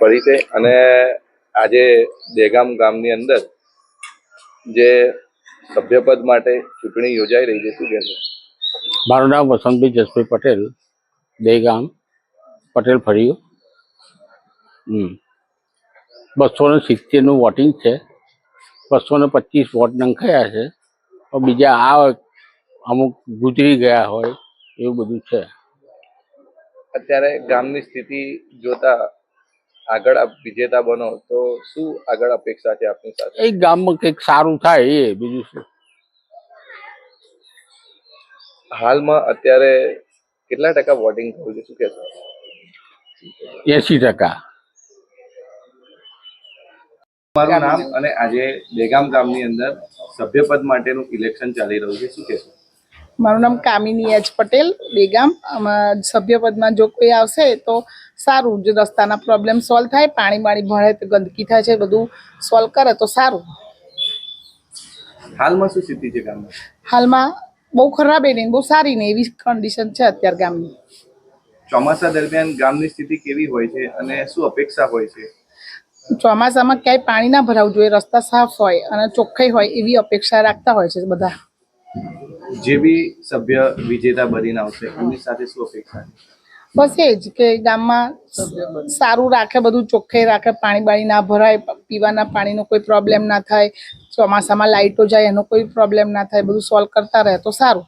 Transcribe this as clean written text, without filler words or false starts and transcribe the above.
પડી છે અને આજે દેગામ ગામની અંદર જે સભ્યપદ માટે ચૂંટણી યોજાઈ રહી છે, શું કહેશો? મારું નામ વસંતભાઈ જસભાઈ પટેલ, દેગામ પટેલ ફળિયું. 270નું વોટિંગ છે. 225 વોટ નંખાયા છે. તો બીજા આ અમુક ગુજરી ગયા હોય એવું બધું છે. અત્યારે ગામની સ્થિતિ જોતા આગળ આપ વિજેતા બનો તો શું આગળ અપેક્ષા છે આપની સાથે? એ ગામમાં કંઈક સારું થાય એ, બીજું શું. હાલમાં અત્યારે કેટલા ટકા વોટિંગ થયું છે, શું કહેશો? 80%. મારું નામ અને આજે દેગામ ગામની અંદર સભ્યપદ માટેનું ઇલેક્શન ચાલી રહ્યું છે, શું કહેશો? મારું નામ કામિની એચ પટેલ, દેગામ. આમાં સભ્યપદમાં જો કોઈ આવશે તો સારું, જો રસ્તાના પ્રોબ્લેમ સોલ્વ થાય, પાણી ભરે તો ગંદકી થાય છે, બધું સોલ્વ કરે તો સારું. હાલમાં શું સ્થિતિ છે ગામમાં? હાલમાં બહુ ખરાબ એ નહીં, બહુ સારી નહીં એવી કન્ડિશન છે અત્યારે ગામની. ચોમાસા દરમિયાન ગામની સ્થિતિ કેવી હોય છે અને શું અપેક્ષા હોય છે? ચોમાસામાં ક્યાંય પાણી ના ભરાવું જોઈએ, રસ્તા સાફ હોય અને ચોખ્ખાઈ હોય એવી અપેક્ષા રાખતા હોય છે બધા. જે બી સભ્ય વિજેતા બનીને આવશે એમની સાથે શું અપેક્ષા છે? બસ એ જ કે ગામમાં સારું રાખે, બધું ચોખ્ખાઈ રાખે, પાણી ના ભરાય, પીવાના પાણીનો કોઈ પ્રોબ્લેમ ના થાય, ચોમાસામાં લાઇટો જાય એનો કોઈ પ્રોબ્લેમ ના થાય, બધું સોલ્વ કરતા રહે તો સારું.